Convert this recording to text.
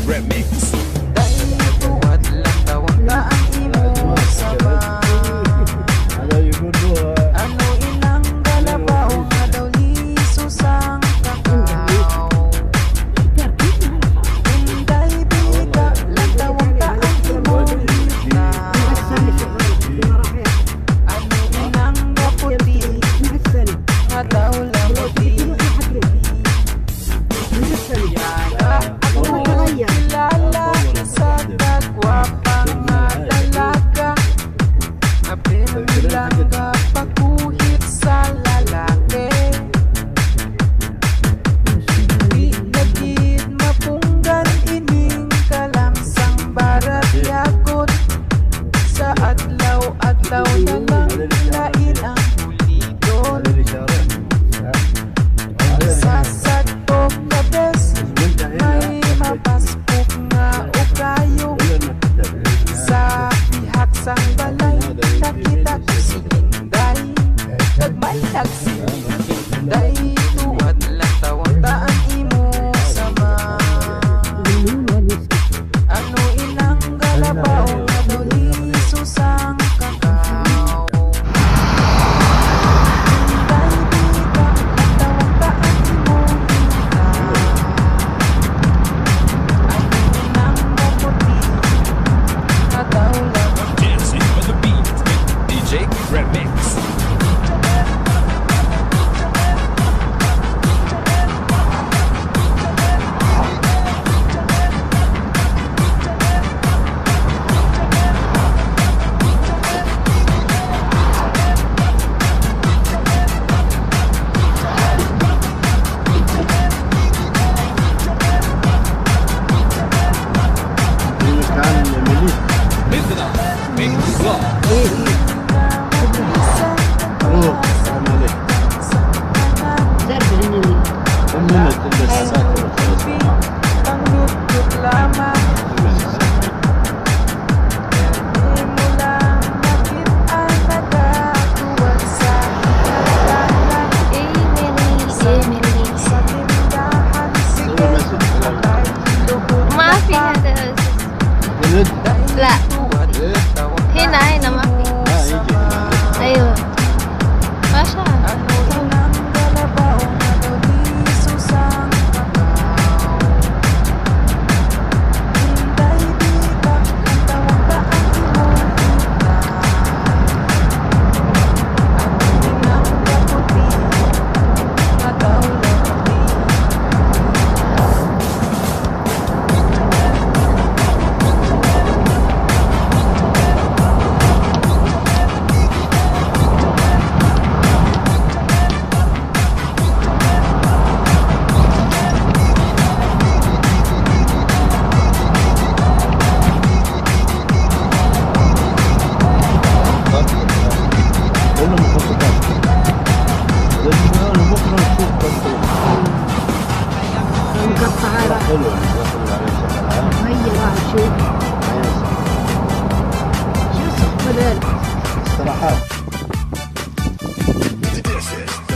Remix. Tuwad lang tawag na ang imo sama. Ano inang galabaw nga daw lisos ang kakao. Hinday bida lang tawag na ang imo kita. Ano inang gaputi nga daw lamuti. Yaga ako kilala sa kagwapang nga dalaga. Abilang ka pagkuhit sa lalaki. Di nagid mapunggan ining kalangsang barat yakot. Sa adlaw-adlaw na lang lain ang kulidon. Sa sakop na bes may mapaspok nga ugayo. Sa pihak sang balay nakita ko si Inday. Nagmalag si Inday. Tuwad lang tawang taan imo sama. Ano inang galabaw nga daw lisos ang kakao. Inday bida lang tawang taan imo kita. Ano inang gaputi nga daw lamuti. Dancing on the beat with DJ Remix. Mindanao, make love. Pangutut lamang. Di mo lang nakita nagatuwag sa kailangan. Sa tindahan sige patay lubog na Maafi pa. hada. لا هنا هنا ما في ايوه ما شاء الله Ano inang galabaw nga daw lisos ang kakao. Hinday bida lang tawag na ang imo kita. Ano inang gaputi nga daw lamuti. استراحات. This is